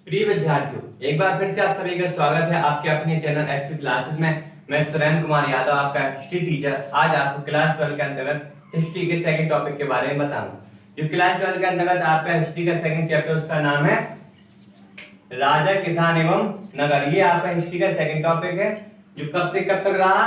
प्रिय विद्यार्थियों, एक बार फिर से आप सभी का स्वागत है आपके अपने चैनल एचपी क्लासेस में। मैं सुरेंद्र कुमार यादव, आपका हिस्ट्री टीचर, आज आपको क्लास 12 के अंतर्गत हिस्ट्री के सेकंड टॉपिक के बारे में बताऊंगा। जो क्लास 12 के अंतर्गत आपका हिस्ट्री का सेकंड चैप्टर, उसका नाम है राजा, किसान एवं नगर। ये आपका हिस्ट्री का सेकंड टॉपिक है, जो कब से कब तक रहा,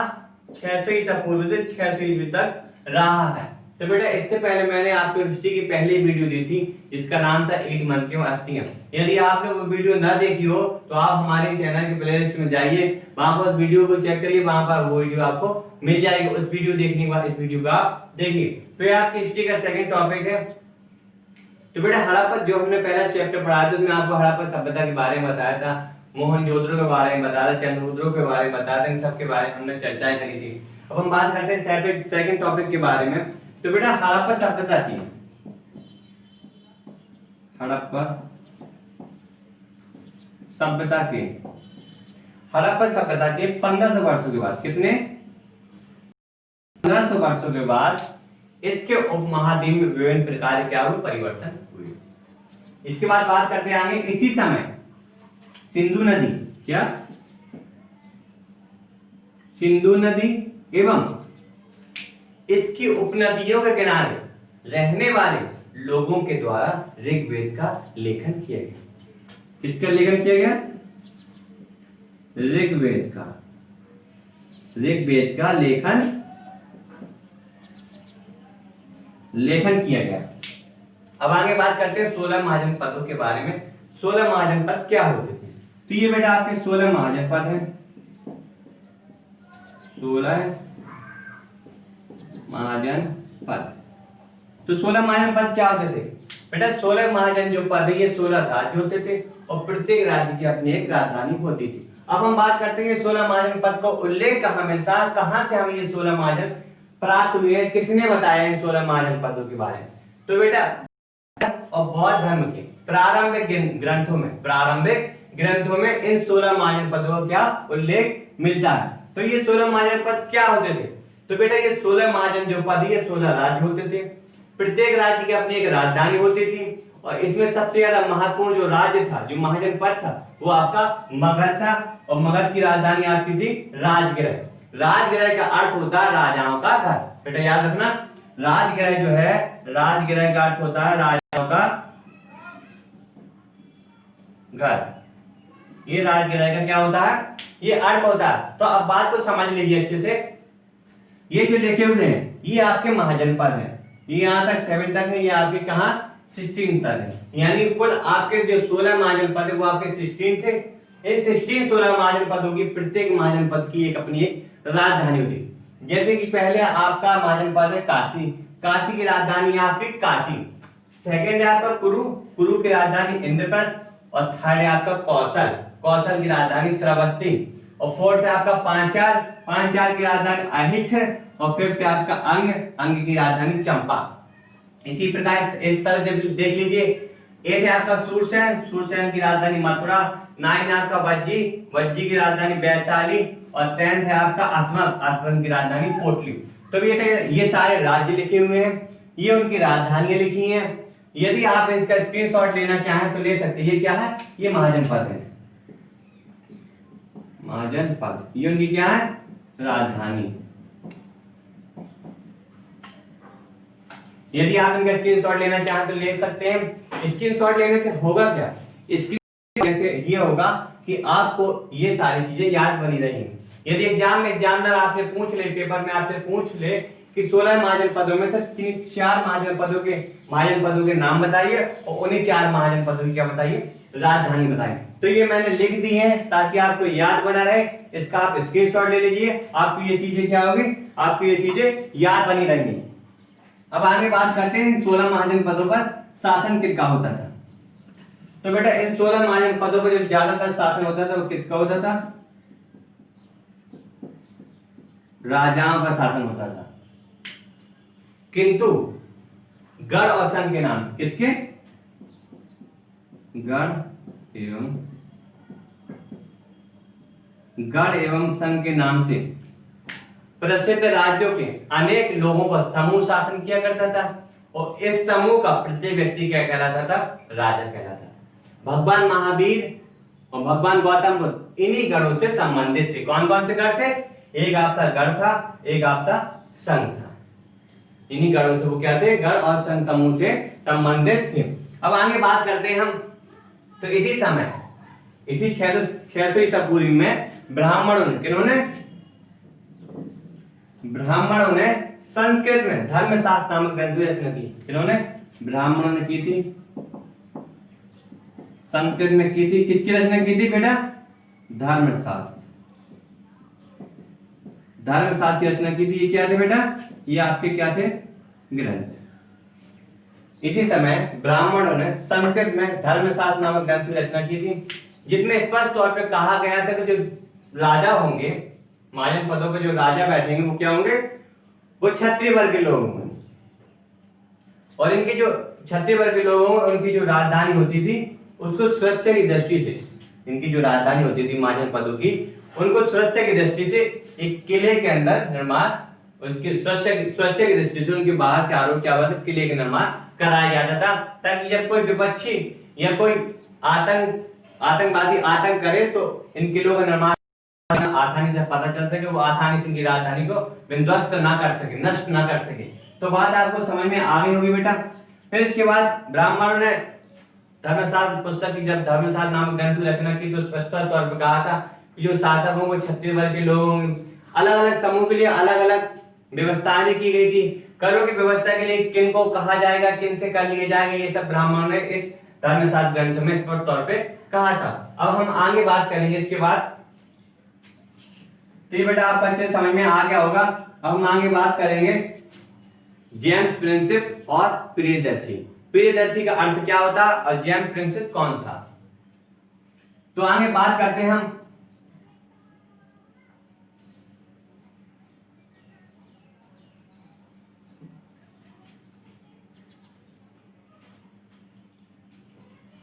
600 ईसा पूर्व से 600 ईस्वी तक रहा है। तो बेटा, इससे पहले मैंने आपको हिस्ट्री की पहली वीडियो दी थी, जिसका नाम था 8 मंथ की अस्थियां। यदि आपने वो वीडियो ना देखी हो तो आप हमारे चैनल के प्लेलिस्ट में जाइए, वहां पर उस वीडियो को चेक करिए, वहां पर वो वीडियो आपको मिल जाएगी। उस वीडियो देखने के बाद इस वीडियो को आप देखिए। तो ये आपकी हिस्ट्री का सेकंड टॉपिक है। तो बेटा, हड़प्पा जो हमने पहला चैप्टर पढ़ा था, उसमें आपको हड़प्पा सभ्यता के बारे में बताया था, मोहनजोदड़ो के बारे में बताया था, चंद्रशेखर के बारे में बताया था, इन सब के बारे में हमने चर्चाएं करी थी। अब हम बात करते हैं सेकंड टॉपिक के बारे में। तो बेटा, हड़प्पा सभ्यता की, हड़प्पा सभ्यता के 1500 वर्षों के बाद, कितने 1500 वर्षों के बाद इसके उपमहाद्वीप में विभिन्न प्रकार के क्या हुए, परिवर्तन हुए। इसके बाद बात करते आगे, इसी समय सिंधु नदी, क्या सिंधु नदी एवं इसकी उपनदियों के किनारे रहने वाले लोगों के द्वारा ऋग्वेद का लेखन किया गया। किसका लेखन किया गया? ऋग्वेद का लेखन किया गया। अब आगे बात करते हैं 16 महाजनपदों के बारे में। 16 महाजनपद क्या होते थे? तो ये बेटा आपके 16 महाजनपद हैं। 16 महाजनपद। तो 16 महाजनपद क्या होते थे बेटा? 16 महाजन जो पद, ये 16 राज्य होते थे और प्रत्येक राज्य की अपनी एक राजधानी होती थी। अब हम बात करते हैं 16 महाजनपद का उल्लेख कहां मिलता है, कहां से हमें ये 16 महाजन प्राप्त हुए हैं, किसने बताया इन 16 महाजनपदों के बारे में? तो बेटा, और बौद्ध धर्म के प्रारंभिक ग्रंथों में इन 16 महाजनपदों का क्या उल्लेख मिलता है। तो ये 16 महाजनपद क्या होते थे? तो बेटा, ये 16 महाजन जो पद, ये 16 राज्य होते थे। प्रत्येक राज्य की अपनी एक राजधानी होती थी और इसमें सबसे ज्यादा महत्वपूर्ण जो राज्य था, जो महाजनपद था, वो आपका मगध था। और मगध की राजधानी आपकी थी राजगृह। राजगृह का अर्थ होता है राजाओं का घर। बेटा याद रखना, राजगृह जो है, राजगृह का अर्थ होता है राजाओं का घर। ये राजगृह का क्या होता है? ये अर्थ होता है। तो अब बात को समझ लीजिए अच्छे से। ये जो लिखे हुए हैं, ये आपके महाजनपद हैं। ये यहाँ तक 7 तक है, ये आपके कहाँ 16 तक है। यानी कुल आपके जो 16 महाजनपद है, वो आपके 16 थे। इन 16 महाजनपदों की प्रत्येक महाजनपद की एक अपनी एक राजधानी होती। जैसे कि पहले आपका महाजनपद है काशी। काशी की राजधानी है आपकी काशी। सेकंड है आपका कुरु की राजधानी इंद्रप्रस्थ। और थर्ड है आपका कौशल की राजधानी श्रावस्ती। और फोर्थ है आपका पांचाल की राजधानी अहिच्छ। और फिफ्थ है आपका अंग की राजधानी चंपा। इसी प्रकार इस तरह देख लीजिए। 8 है आपका सूरसेन की राजधानी मथुरा। 9 है आपका वज्जी की राजधानी वैशाली। और 10 है आपका असमन की राजधानी पोटली। तो ये सारे राज्य लिखे हुए हैं, ये उनकी राजधानियां लिखी हैं। यदि आप इसका स्क्रीनशॉट लेना चाहें तो ले सकते हैं। ये क्या है? ये महाजनपद है। महाजनपद, ये उनकी क्या है? राजधानी। यदि आप इनका स्क्रीनशॉट लेना चाहें तो ले सकते हैं। स्क्रीनशॉट लेने से होगा क्या? इसकी से ये होगा कि आपको ये सारी चीजें याद बनी रहेंगी। यदि एग्जाम में एग्जामिनर आपसे पूछ ले, पेपर में आपसे पूछ ले कि 16 महाजनपदों में से 4 महाजनपदों के नाम बताइए और उन्हीं 4 महाजनपदों की क्या बताइए? राजधानी बताइए। तो ये मैंने लिख दी है ताकि आपको याद बना रहे। इसका आप स्क्रीनशॉट ले लीजिए। आपको ये चीजें क्या होगी? आपको ये चीजें याद बनी रहेंगी। अब आगे बात करते हैं इन 16 महाजनपदों पर शासन किसका होता था। तो बेटा, इन 16 महाजनपदों पर जो ज्यादातर शासन होता था वो किसका होता था? राजाओं का शासन होता था। किंतु गढ़ और संघ के नाम, किसके? गढ़ एवं संघ के नाम से प्रसिद्ध राज्यों के अनेक लोगों का समूह शासन किया करता था। और इस समूह का प्रत्येक व्यक्ति क्या कहलाता था? राजा कहलाता था। भगवान महावीर और भगवान गौतम बुद्ध इन्हीं गणों से संबंधित थे। कौन कौन से गण थे? एक आपका गण था, एक आपका संघ था। इन्हीं गणों से वो क्या थे? गण और संघ समूह से संबंधित थे। अब आगे बात करते हैं हम। तो इसी समय इसी 600 ईसा पूर्व में ब्राह्मणों ने, किन्होंने? ब्राह्मणों ने संस्कृत में धर्मशास्त्र नामक ग्रंथ की रचना की। किन्होंने? ब्राह्मणों ने की थी। संस्कृत में की थी। किसकी रचना की थी बेटा? धर्मशास्त्र। धर्मशास्त्र की रचना की थी। ये क्या थे बेटा? ये आपके क्या थे? ग्रंथ। इसी समय ब्राह्मणों ने संस्कृत में धर्मशास्त्र नामक ग्रंथ की रचना की थी, जिसमें स्पष्ट तौर पर कहा गया था कि जो राजा होंगे, महाजन पदों पर जो राजा बैठेंगे वो क्या होंगे? वो क्षत्रिय वर्ग के लोग होंगे। और इनके जो क्षत्रिय वर्ग के लोग होंगे उनकी जो राजधानी होती थी उसको सुरक्षा की दृष्टि से, इनकी जो राजधानी होती थी महाजन पदों की, उनको सुरक्षा की दृष्टि से एक किले के अंदर निर्माण, उनकी सुरक्षा की दृष्टि से उनके बाहर के आरोप क्या हुआ था? किले का निर्माण कराया जाता था, ताकि जब कोई विपक्षी या कोई आतंकवादी आतंक करे तो इन किलों का निर्माण आसानी से पता चल सके, वो आसानी से इनकी राजधानी को विध्वस्त ना कर सके, नष्ट ना कर सके। तो बात आपको समझ में आ गई होगी बेटा। फिर इसके बाद ब्राह्मणों ने धर्मशास्त्र पुस्तक की, जब धर्मशास्त्र नामक ग्रंथ की रचना की तो स्पष्ट तौर पर कहा था कि जो शासक होंगे क्षत्रिय वर्ग के लोग होंगे। अलग अलग समूह के लिए अलग अलग व्यवस्थाएं भी की गई थी। करों की व्यवस्था के लिए किन को कहा जाएगा, किन से कर लिए जाएंगे, ये सब ब्राह्मणों ने इस धर्मशास्त्र ग्रंथ में स्पष्ट तौर पे कहा था। अब हम आगे बात करेंगे इसके बाद। तो ये बेटा आपको अच्छे समझ में आ गया होगा। अब हम आगे बात करेंगे जेम्स प्रिंसिप और प्रियदर्शी। प्रियदर्शी का अर्थ क्या होता और जेम्स प्रिंसिप कौन था? तो आगे बात करते हैं हम।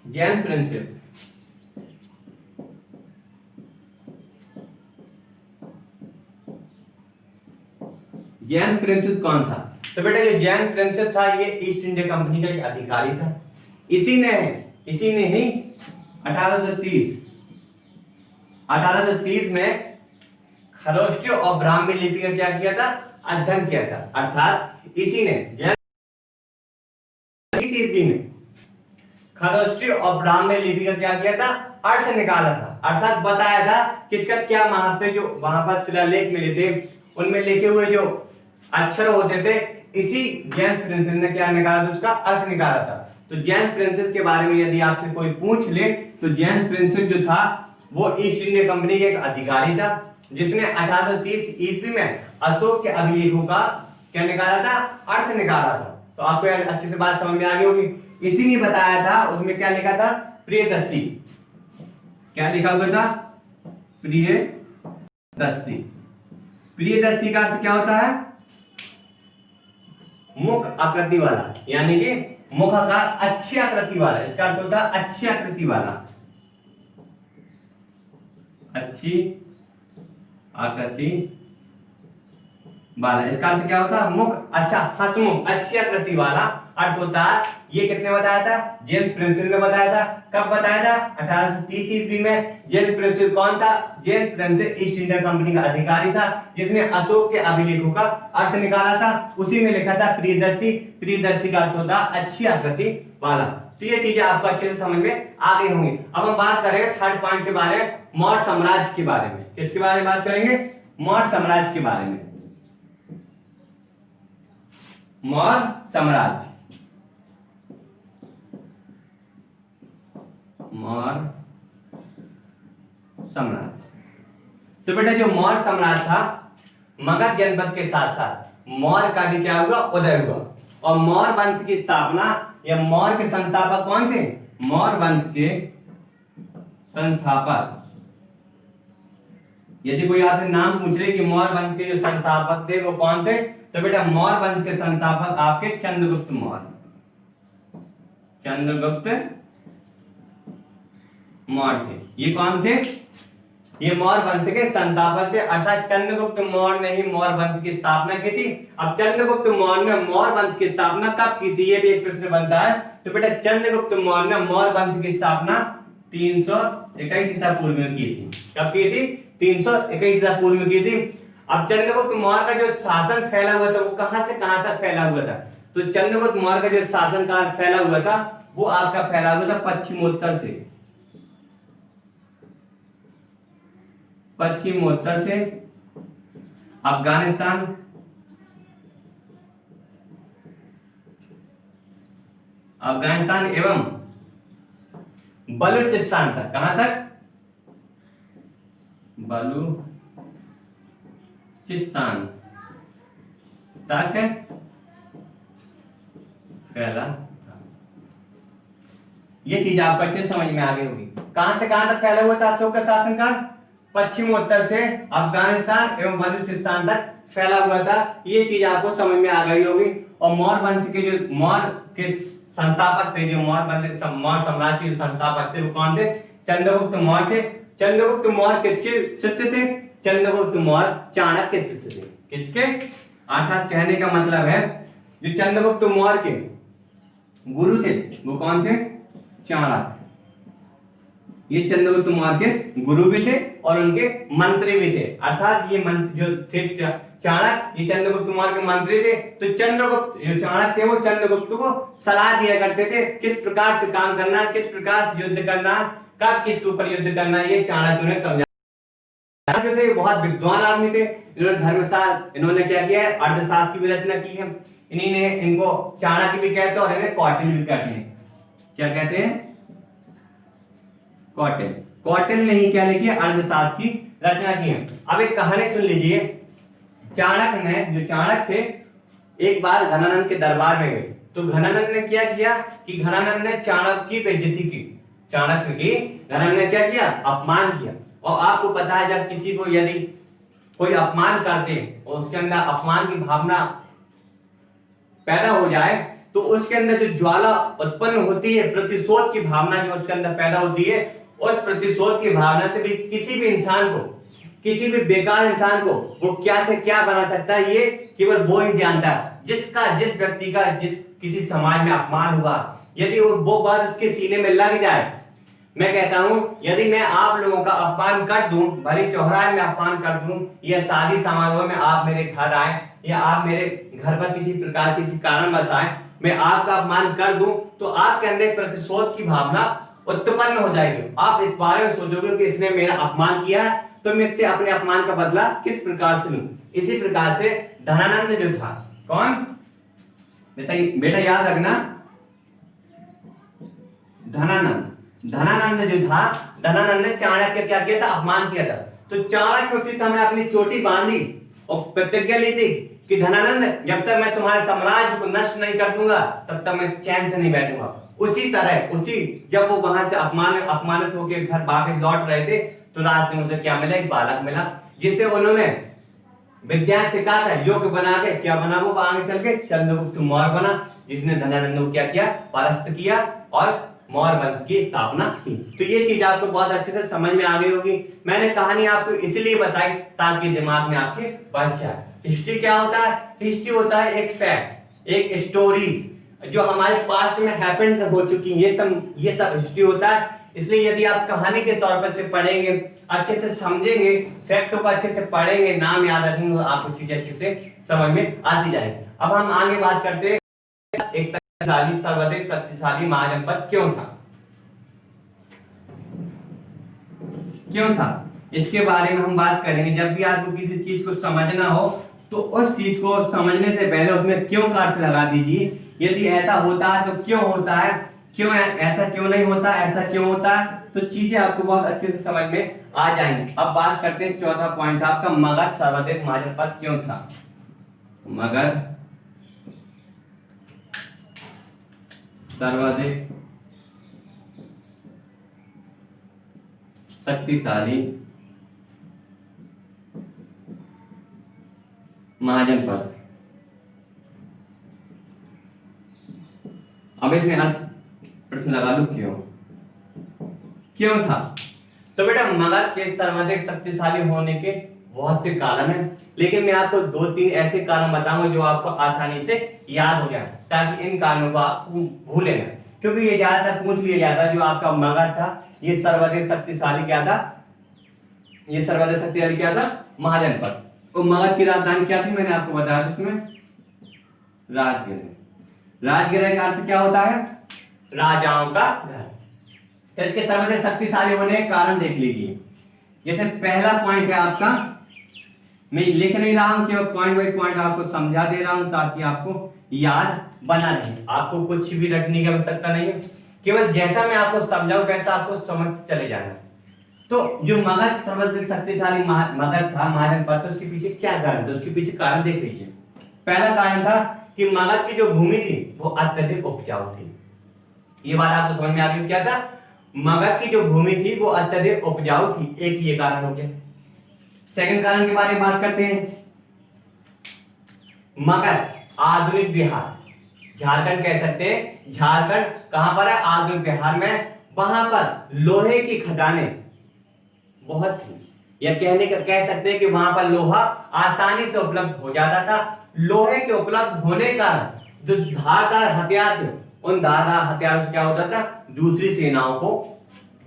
जेम्स प्रिंसिप, जेम्स प्रिंसिप कौन था? तो बेटा ये जेम्स प्रिंसिप था, ये ईस्ट इंडिया कंपनी का एक अधिकारी था। इसी ने ही 1830 में खरोष्टी और ब्राह्मी लिपि का क्या किया था? अध्ययन किया था। अर्थात इसी ने ईस्वी में खरोष्टी और ब्राह्मी लिपि का क्या किया था? अर्थ निकाला था। अर्थात बताया था किसका क्या महत्व है। जो वहां पर शिलालेख मिले थे उनमें लिखे हुए जो अक्षर होते थे, इसी जेम्स प्रिंसिप ने क्या निकाला था? उसका अर्थ निकाला था। तो जेम्स प्रिंसिप के बारे में यदि आपसे कोई पूछ ले तो जेम्स प्रिंसिप जो था वो ईस्ट इंडिया कंपनी के एक अधिकारी था, जिसने 1830 ईस्वी में अशोक के अभिलेखों का क्या निकाला था? अर्थ निकाला था। तो आपको अच्छे से बात समझ में आ गई होगी। इसी ने बताया था, उसमें क्या लिखा था? प्रियदर्शी। क्या लिखा हुआ था? प्रियदर्शी। प्रियदर्शी का अर्थ क्या होता है? मुख आकृति वाला, यानी कि मुखाकार अच्छी आकृति वाला। इसका अर्थ होता है अच्छी आकृति वाला, अच्छी आकृति वाला। इसका अर्थ क्या होता है? मुख अच्छा, हंसमुख, अच्छी आकृति वाला अर्थ होता है। ये किसने बताया था? जेम्स प्रिंसिप ने बताया था। कब बताया था? 1830 ईस्वी में। जेम्स प्रिंसिप कौन था? James Princip East India Company का अधिकारी था, जिसने अशोक के अभिलेखों का अर्थ निकाला था। उसी में लिखा था प्रियदर्शी। प्रियदर्शी का अर्थ होता है अच्छी आकृति वाला। तो ये चीजें आपको अच्छे से समझ में आ गई होंगी। अब हम बात करेंगे थर्ड पॉइंट के बारे में, मौर्य साम्राज्य के बारे में। किसके बारे में बात करेंगे? मौर्य साम्राज्य के बारे में। मौर्य साम्राज्य, मौर्य साम्राज्य। तो बेटा जो मौर्य साम्राज्य था, मगध जनपद के साथ साथ मौर्य का भी क्या हुआ? उदय हुआ। और मौर्य वंश की स्थापना या मौर्य के संस्थापक कौन थे? मौर्य वंश के संस्थापक, यदि कोई आपसे नाम पूछ ले कि मौर्य वंश के जो संस्थापक थे वो कौन थे, तो बेटा मौर्य वंश के संस्थापक आपके चंद्रगुप्त मौर्य। चंद्रगुप्त मौर्य थे। ये कौन थे? ये मौर्य वंश के संस्थापक थे। अर्थात चंद्रगुप्त मौर्य ने ही मौर्य वंश की स्थापना की थी। अब चंद्रगुप्त मौर्य ने मौर्य वंश की स्थापना कब की थी? ये भी एक प्रश्न बनता है। तो बेटा चंद्रगुप्त मौर्य ने मौर्य वंश की स्थापना 321 ईसा पूर्व में की थी। कब की थी? 321 ईसा पूर्व में की थी। अब चंद्रगुप्त मौर्य का जो शासन फैला हुआ था वो कहां से कहां तक फैला हुआ था? तो चंद्रगुप्त मौर्य का जो शासनकाल फैला हुआ था वो आपका फैला हुआ था पश्चिमोत्तर से अफगानिस्तान, एवं बलूचिस्तान तक। कहां तक? बलूचिस्तान तक फैला था। ये चीज आपको अच्छे समझ में आ गई होगी। कहां से कहां तक फैला हुआ था अशोक का शासनकाल? पश्चिमोत्तर से अफगानिस्तान एवं बलूचिस्तान तक फैला हुआ था। ये चीज आपको समझ में आ गई होगी। और मौर्य वंश के जो मौर्य के संस्थापक थे, जो मौर्य वंश मौर्य साम्राज्य के संस्थापक थे वो कौन थे? चंद्रगुप्त मौर्य थे। चंद्रगुप्त मौर्य किसके शिष्य थे? चंद्रगुप्त मौर्य चाणक्य के शिष्य थे। किसके? अर्थात कहने का मतलब है जो चंद्रगुप्त मौर्य के गुरु थे वो कौन थे? चाणक्य। ये चंद्रगुप्त मौर्य के गुरु भी थे और उनके मंत्री भी थे। अर्थात ये मंत्री जो थे चाणक्य, ये चंद्रगुप्त मौर्य के मंत्री थे। तो चंद्रगुप्त जो चाणक्य थे वो चंद्रगुप्त को सलाह दिया करते थे किस प्रकार से काम करना, किस प्रकार से युद्ध करना, कब किसके ऊपर युद्ध करना, ये चाणक्य ने समझा। जो थे बहुत विद्वान आदमी थे। इन्होंने धर्मशास्त्र, इन्होंने क्या किया है? अर्थशास्त्र की भी रचना की है। इन्हीं ने इनको चाणक्य भी कहते हैं और इन्हें कौटिल्य भी कहते हैं। क्या कहते हैं? कौटिल्य। कौटिल्य ने ही क्या लिखी है? अर्थशास्त्र की रचना की है। अब एक कहानी सुन लीजिए। चाणक्य थे एक बार घनानंद के दरबार में गए। तो घनानंद ने क्या किया कि घनानंद ने चाणक्य की बेइज्जती की। चाणक्य की घनानंद ने क्या किया? अपमान किया। और आपको पता है जब किसी को यदि कोई अपमान करते हैं और उसके अंदर अपमान की भावना पैदा हो जाए तो उसके अंदर जो ज्वाला उत्पन्न होती है, प्रतिशोध की भावना जो उसके अंदर पैदा होती है, उस प्रतिशोध की भावना से भी किसी भी इंसान को, किसी भी बेकार इंसान को वो क्या से क्या बना सकता है ये केवल वो ही जानता है। जिस व्यक्ति का जिस किसी समाज में अपमान हुआ, यदि वो बात उसके सीने में लग जाए, मैं कहता हूं यदि मैं आप लोगों का अपमान कर दूं, भले चौराहे में अपमान कर दूं या शादी समारोह में आप मेरे घर आए या आप मेरे घर पर किसी प्रकार किसी कारणवश आए, मैं आपका अपमान कर दूं तो आपके अंदर प्रतिशोध की भावना उत्पन्न हो जाएगी। आप इस बारे में सोचोगे कि इसने मेरा अपमान किया है तो मैं इससे अपने अपमान का बदला किस प्रकार से लूं। इसी प्रकार से धनानंद जो था, कौन बेटा याद रखना, धनानंद जो था, धनानंद ने चाणक्य क्या किया था? अपमान किया था। तो चाणक्य उसी समय अपनी चोटी बांधी और प्रतिज्ञा ली थी कि धनानंद जब तक मैं तुम्हारे साम्राज्य को नष्ट नहीं कर दूंगा तब तक मैं चैन से नहीं बैठूंगा। उसी तरह जब वो वहां से अपमानित होकर घर वापस लौट रहे थे तो रास्ते में उसे क्या मिला? एक बालक मिला जिसे उन्होंने विद्या सिखा था, योग्य बना के क्या बना? वो आगे चल के चंद्रगुप्त मौर्य बना, जिसने धनानंद को क्या किया? परास्त किया और मौर्य वंश की स्थापना की। तो ये चीज आपको बहुत अच्छे से समझ में आ गई होगी। मैंने कहानी आपको इसलिए बताई ताकि दिमाग में आपके बस जाए। हिस्ट्री क्या होता है? हिस्ट्री होता है एक फैक्ट, एक स्टोरीज जो हमारे पास्ट में हैपेंड हो चुकी, ये सब हिस्ट्री होता है। इसलिए यदि आप कहानी के तौर पर से पढ़ेंगे, अच्छे से समझेंगे, फैक्टों को अच्छे से पढ़ेंगे, नाम याद रखेंगे तो आपको चीजें अच्छे से समझ में आती जाएंगी। अब हम आगे बात करते हैं एक सर्वाधिक शक्तिशाली महाजनपद क्यों था, इसके बारे में हम बात करेंगे। जब भी आपको किसी चीज को समझना हो तो उस चीज को समझने से पहले उसमें क्यों का अर्थ लगा दीजिए। यदि ऐसा होता है तो क्यों होता है, क्यों ऐसा क्यों नहीं होता, ऐसा क्यों होता है, तो चीजें आपको बहुत अच्छे से समझ में आ जाएंगी। अब बात करते हैं चौथा पॉइंट आपका, मगध सर्वाधिक महाजनपद क्यों था। मगध सर्वाधिक शक्तिशाली महाजनपद। अब इसमें प्रश्न लगा लो क्यों था। तो बेटा मगध के सर्वाधिक शक्तिशाली होने के बहुत से कारण हैं, लेकिन मैं आपको 2-3 ऐसे कारण बताऊंगा जो आपको आसानी से याद हो जाए ताकि इन कारणों को आप भूलें ना। क्योंकि ये ज्यादातर पूछ लिया जाता जो आपका मगध था ये सर्वाधिक शक्तिशाली क्या था, ये सर्वाधिक शक्तिशाली क्या था, महाजनपद। तो मगध की राजधानी क्या थी, मैंने आपको बताया था उसमें राजगिर। राजगिर का अर्थ क्या होता है, राजाओं का घर। तो इसके सर्वाधिक शक्तिशाली होने के कारण देख लीजिए। जैसे पहला पॉइंट है आपका, मैं लिख नहीं रहा हूं, केवल पॉइंट बाई पॉइंट आपको समझा दे रहा हूं ताकि आपको याद बना रहे। आपको कुछ भी रटने की आवश्यकता नहीं है, केवल जैसा मैं आपको समझाऊं वैसा आपको समझ चले जाना। तो जो मगध सर्वाधिक शक्तिशाली मगध था महाजनपद, तो उसके पीछे क्या कारण था, उसके पीछे कारण देख लीजिए। पहला कारण था कि मगध की जो भूमि थी वो अत्यधिक उपजाऊ थी। ये बात आपको समझ में आ गई, क्या था, मगध की जो भूमि थी वो अत्यधिक उपजाऊ थी, एक ये कारण हो गया। सेकंड कारण के बारे में बात करते हैं। मगध आधुनिक बिहार, झारखंड कह सकते हैं, झारखंड कहां पर है, आधुनिक बिहार में, वहां पर लोहे की खदानें बहुत थी, या कहने का कह सकते हैं कि वहां पर लोहा आसानी से उपलब्ध हो जाता था। लोहे के उपलब्ध होने का जो धारदार हथियार थे, उन धारदार हथियार से क्या होता था, दूसरी सेनाओं को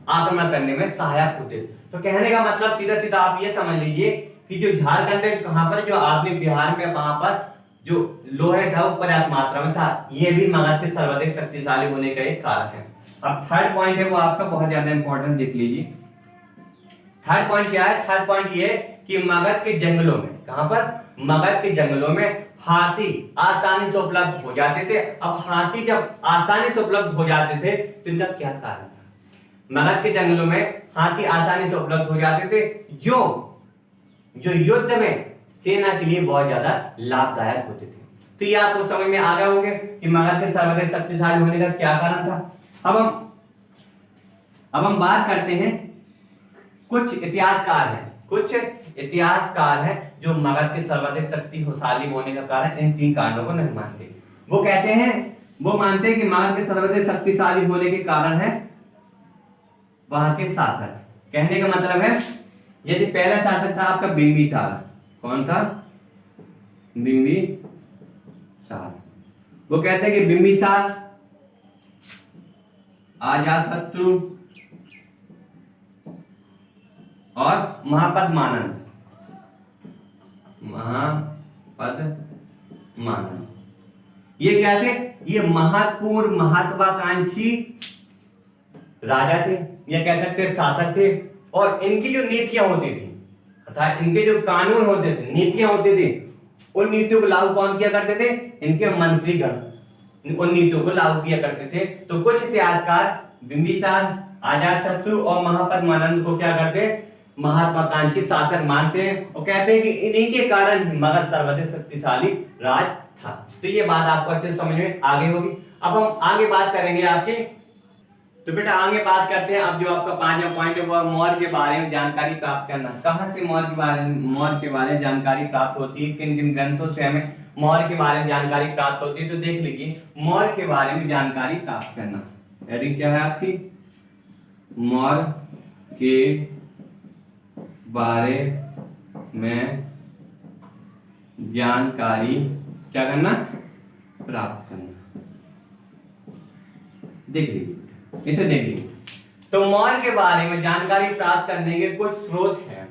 आक्रमण करने में सहायक होते थे। तो कहने का मतलब सीधा सीधा आप ये समझ लीजिए कि जो झारखंड है कहां पर, जो आधुनिक बिहार में, वहां पर जो लोहे था वो पर्याप्त मात्रा में था। ये भी मगध के सर्वाधिक शक्तिशाली होने का एक कारण है। अब थर्ड पॉइंट है वो आपका बहुत ज्यादा इंपॉर्टेंट, देख लीजिए। थर्ड पॉइंट क्या है, थर्ड पॉइंट ये कि मगध के जंगलों में, कहां पर, मगध के जंगलों में हाथी आसानी से उपलब्ध हो जाते थे। अब हाथी जब आसानी से उपलब्ध हो जाते थे तो इनका क्या कारण था, मगध के जंगलों में हाथी आसानी से उपलब्ध हो जाते थे, जो युद्ध में सेना के लिए बहुत ज्यादा लाभदायक होते थे। तो ये आपको समझ में आ गया होगा कि मगध के सर्वाधिक शक्तिशाली होने का क्या कारण था। अब हम बात करते हैं, कुछ इतिहासकार हैं जो मगध के सर्वाधिक शक्तिशाली होने का कारण इन तीन कारणों को नहीं मानते। वो कहते हैं, वो मानते हैं कि मगध के सर्वाधिक शक्तिशाली होने के कारण है वहां के शासक। कहने का मतलब है, यदि पहला शासक था आपका बिंबिसार, कौन था, बिंबिसार। वो कहते हैं कि बिंबिसार, अजातशत्रु और महापद्मानंद, ये क्या थे, ये महत्वपूर्ण महत्वाकांक्षी राजा थे, ये कह सकते हैं शासक थे। और इनकी जो नीतियां होती थी, अर्थात इनके जो कानून होते थे, नीतियां होती थी, उन नीतियों को लागू कौन किया करते थे, इनके मंत्रीगण उन नीतियों को लागू किया करते थे। तो कुछ इतिहासकार बिंबिसार, अजातशत्रु और महापद्मानंद को क्या करते, महत्वाकांक्षी शासक मानते हैं और कहते हैं कि इन्हीं के कारण मगध सर्वाधिक शक्तिशाली राज था। तो ये बात आपको अच्छे समझ में आगे होगी। अब हम आगे बात करेंगे आपके, तो बेटा आगे बात करते हैं। अब जो आपका पांचवा पॉइंट है वो मौर्य के बारे में जानकारी प्राप्त करना। कहां से मौर्य के बारे में जानकारी प्राप्त होती है, किन किन ग्रंथों से हमें मौर्य के बारे में जानकारी प्राप्त होती है। तो देख लीजिए, मौर्य के बारे में जानकारी प्राप्त करना, हेडिंग क्या है आपकी, मौर्य के बारे में जानकारी क्या करना, प्राप्त करना। देख लीजिए, इसे देख लीजिए। तो मौर्य के बारे में जानकारी प्राप्त करने के कुछ स्रोत हैं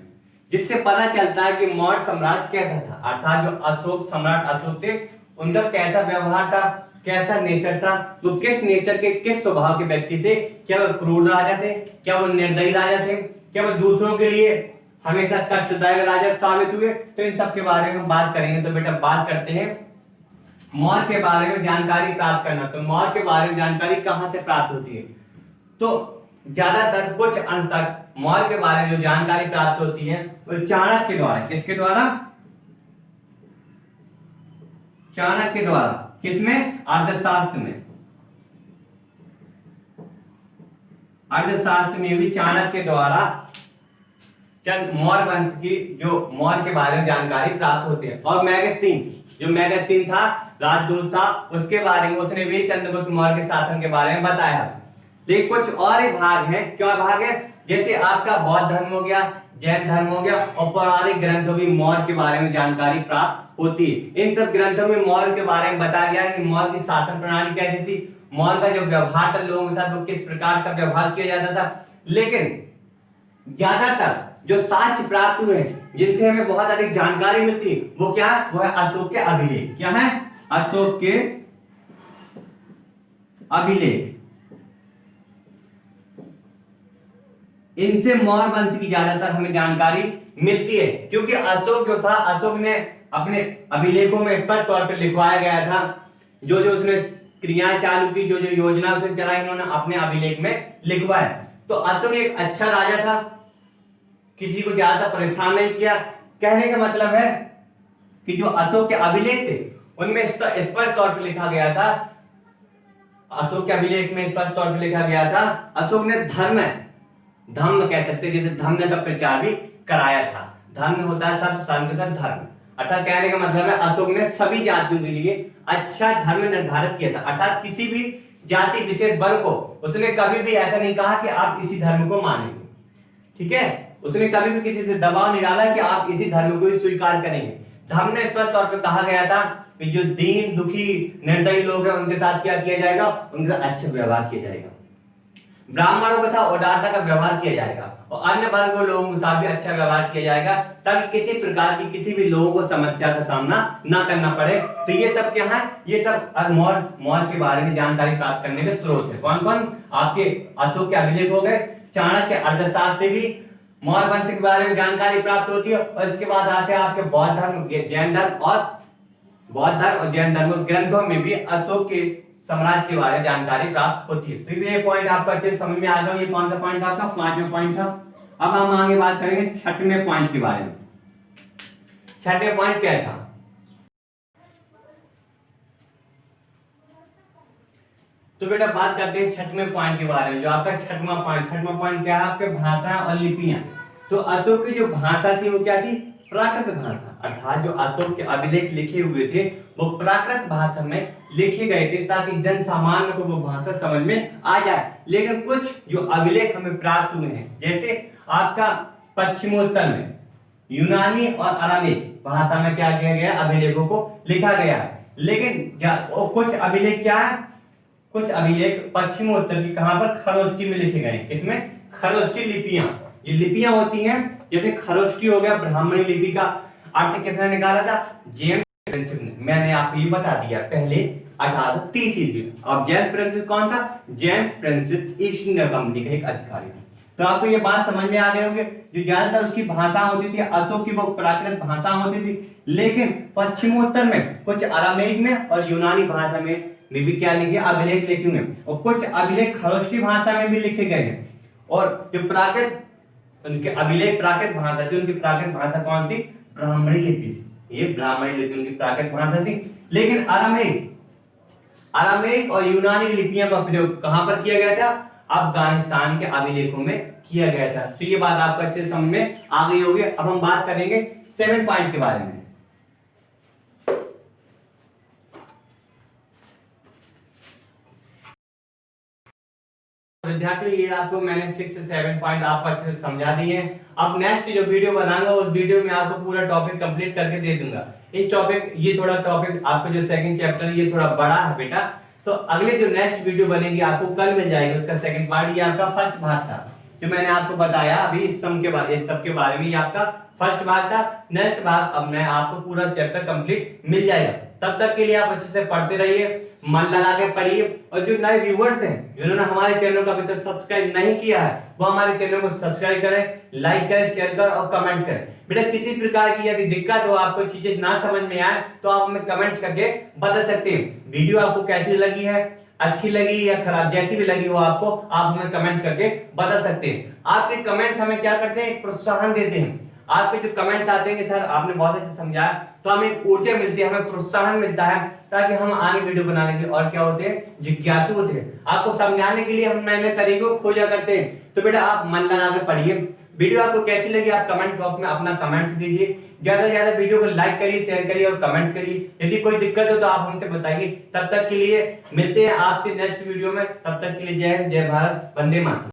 जिससे पता चलता है कि मौर्य सम्राट कैसा था, अर्थात जो अशोक सम्राट अशोक थे उनका कैसा व्यवहार था, कैसा नेचर था, वो किस नेचर के, किस स्वभाव के व्यक्ति थे। क्या वो क्रूर राजा थे, क्या वो निर्दयी राजा थे, क्या वो दूसरों के लिए हमेशा कष्टदायक राजा साबित हुए। तो इन सब के बारे में हम बात करेंगे। तो बेटा बात करते हैं मौर्य के बारे में जानकारी प्राप्त करना। तो मौर्य के बारे में जानकारी कहां से प्राप्त होती है, तो ज्यादातर कुछ अंत तक मौर्य के बारे में जो जानकारी प्राप्त होती है वो चाणक्य के द्वारा। किसके द्वारा, चाणक्य के द्वारा। किसमें, अर्थशास्त्र में। अर्थशास्त्र में भी चाणक्य के द्वारा मौर्य वंश की जो मौर्य के बारे में जानकारी प्राप्त होती है। और मैगस्तीन था, राजदूत था, उसके बारे में उसने भी चंद्रगुप्त मौर्य के शासन के बारे में बताया। लेकिन कुछ और ही भाग हैं। क्या भाग है, जैसे आपका बौद्ध धर्म हो गया, जैन धर्म हो गया, और पौराणिक ग्रंथों में मौर्य के बारे में जानकारी प्राप्त होती है। इन सब ग्रंथों में मौर्य के बारे में बताया गया है कि मौर्य की शासन प्रणाली कैसी थी, मौर्य का जो व्यवहार था लोगों के साथ, वो किस प्रकार का व्यवहार किया जाता था। लेकिन ज्यादातर जो साक्ष्य प्राप्त हुए जिनसे हमें बहुत अधिक जानकारी मिलती है वो क्या है, वो है अशोक के अभिलेख। क्या है? अशोक के अभिलेख। इनसे मौर्य वंश की ज्यादातर हमें जानकारी मिलती है, क्योंकि अशोक जो था, अशोक ने अपने अभिलेखों में स्पष्ट तौर पर लिखवाया गया था जो जो उसने क्रियाएं चालू की, जो जो योजना उसने चलाई, इन्होंने अपने अभिलेख में लिखवाया। तो अशोक एक अच्छा राजा था, किसी को ज्यादा परेशान नहीं किया। कहने का मतलब है कि जो अशोक के अभिलेख थे उनमें स्पष्ट तौर पर लिखा गया था, अशोक के अभिलेख में स्पष्ट तौर पर लिखा गया था, अशोक ने धर्म कह सकते हैं, जैसे धर्म का प्रचार भी कराया था। धर्म होता है शब्द, धर्म के साथ धर्म, अर्थात कहने का मतलब है अशोक ने सभी जातियों के लिए अच्छा धर्म निर्धारित किया था। अर्थात किसी भी जाति विशेष वर्ग को उसने कभी भी ऐसा नहीं कहा कि आप इसी धर्म को मानेंगे, ठीक है। उसने कभी भी किसी से दबाव नहीं डाला कि आप इसी धर्म को ही स्वीकार करेंगे। धर्म ने स्पष्ट तौर पर कहा गया था कि जो दीन दुखी निर्दयी लोग हैं उनके साथ क्या किया जाएगा, उनके साथ अच्छा व्यवहार किया जाएगा। ब्राह्मणों के साथ उदारता का व्यवहार किया जाएगा और अन्य वर्ग के लोगों के साथ भी अच्छा व्यवहार किया जाएगा, ताकि किसी प्रकार की किसी भी लोगों को समस्या का सामना ना करना पड़े। तो ये सब क्या है, ये सब मौर्य के बारे में जानकारी प्राप्त करने के स्रोत है। कौन कौन? आपके अशोक के अभिलेख हो गए, चाणक्य अर्थशास्त्र भी, मौर्य वंश के बारे में जानकारी प्राप्त होती है, और इसके बाद आते हैं आपके बौद्ध धर्म, जैन धर्म और जैन धर्म ग्रंथों में भी अशोक के साम्राज्य के बारे में जानकारी प्राप्त होती है। तो ये पॉइंट आपको अच्छे से समझ में आ गया। ये कौन सा पॉइंट था आपका? 5वां पॉइंट था। अब हम आगे बात करेंगे 6वें पॉइंट के बारे में। 6वां पॉइंट क्या था? तो बेटा बात करते हैं 6वें पॉइंट के बारे में, जो आपका 6वां पॉइंट क्या है? आपके भाषा और लिपियां। तो अशोक की जो भाषा थी वो क्या थी? प्राकृत भाषा। अर्थात जो अशोक के अभिलेख लिखे हुए थे वो प्राकृत भाषा में लिखे गए थे, ताकि जन सामान्य को वो भाषा समझ में आ जाए। लेकिन कुछ जो अभिलेख हमें प्राप्त हुए हैं, जैसे आपका पश्चिमोत्तर में यूनानी और अरामीक भाषा में क्या किया गया? अभिलेखों को लिखा गया है। लेकिन कुछ अभिलेख क्या है? कुछ अभिलेख पश्चिमोत्तर की कहां पर? खरोष्टी में लिखे गए। किसमें? खरोष्टी लिपियां। ये लिपियां होती हैं, जैसे खरोष्टी हो गया, ब्राह्मणी लिपि का अर्थ किसने निकाला था? जेम्स प्रिंसेप ने। मैंने आपको ये बता दिया पहले 1830 ईस्वी। अब जेम्स प्रिंसेप कौन था? James Prinsep east India Company का एक अधिकारी था। तो आपको ये बात समझ में आ गई होगी। जो ज्यादातर उसकी भाषा होती थी अशोक की, वो प्राकृत भाषा होती थी, लेकिन पश्चिमोत्तर में कुछ अरामीक में और यूनानी भाषा में भी क्या लिखे? अभिलेख लिखे हुए, और कुछ अभिलेख खरोष्टी भाषा में भी लिखे गए हैं। और जो प्राकृत उनके अभिलेख प्राकृत भाषा थी, उनकी प्राकृत भाषा कौन थी? ब्राह्मणी लिपि। ये ब्राह्मणी लिपि उनकी प्राकृत भाषा थी। लेकिन अरामीक और यूनानी लिपियों का प्रयोग कहां पर किया गया था? अफगानिस्तान के अभिलेखों में किया गया था। तो ये बात आपको अच्छे से समझ में आ गई होगी। अब हम बात करेंगे 7 पॉइंट के बारे में। विद्यार्थी, ये आपको मैंने 6 से 7 पॉइंट आपको अच्छे से समझा दिए हैं। अब नेक्स्ट जो वीडियो बनाऊंगा उस वीडियो में आपको पूरा टॉपिक कंप्लीट करके दे दूंगा। ये थोड़ा टॉपिक आपको जो सेकंड चैप्टर ये थोड़ा बड़ा है बेटा, तो अगले जो नेक्स्ट वीडियो बनेगी आपको कल मिल जाएगी उसका सेकंड पार्ट। ये आपका फर्स्ट भाग था जो मैंने आपको बताया अभी इस सब के बारे में। ये आपका फर्स्ट भाग था। नेक्स्ट भाग अब मैं आपको पूरा चैप्टर कंप्लीट मिल जाएगा। तब तक के लिए आप अच्छे से पढ़ते रहिए, मन लगा के पढ़िए। और जो नए व्यूअर्स हैं जिन्होंने हमारे चैनल को अभी तक सब्सक्राइब नहीं किया है, वो हमारे चैनल को सब्सक्राइब करें, लाइक करें, शेयर करें और कमेंट करें। बेटा किसी प्रकार की यदि दिक्कत हो, आपको चीजें ना समझ में आए, तो आप हमें कमेंट करके बता सकते हैं। वीडियो आपको कैसी लगी है, अच्छी लगी या खराब, जैसी भी लगी हो आपको, आप हमें कमेंट करके बता सकते हैं। आपके कमेंट्स हमें क्या करते हैं? प्रोत्साहन देते हैं। आपके जो कमेंट्स आते हैं कि सर आपने बहुत अच्छे समझाया, तो हमें एक ऊर्जा मिलती है, हमें प्रोत्साहन मिलता है, ताकि हम आगे वीडियो बनाने के लिए और क्या होते हैं? जिज्ञासु होते हैं। आपको समझाने के लिए हम नए नए तरीकों खोजा करते हैं। तो बेटा आप मन लगा के पढ़िए। वीडियो आपको कैसी लगी आप कमेंट बॉक्स में अपना कमेंट्स दीजिए। ज्यादा से ज्यादा वीडियो को लाइक करिए, शेयर करिए और कमेंट करिए। यदि कोई दिक्कत हो तो आप हमसे बताइए। तब तक के लिए मिलते हैं आपसे नेक्स्ट वीडियो में। तब तक के लिए जय हिंद, जय भारत, वंदे मातरम।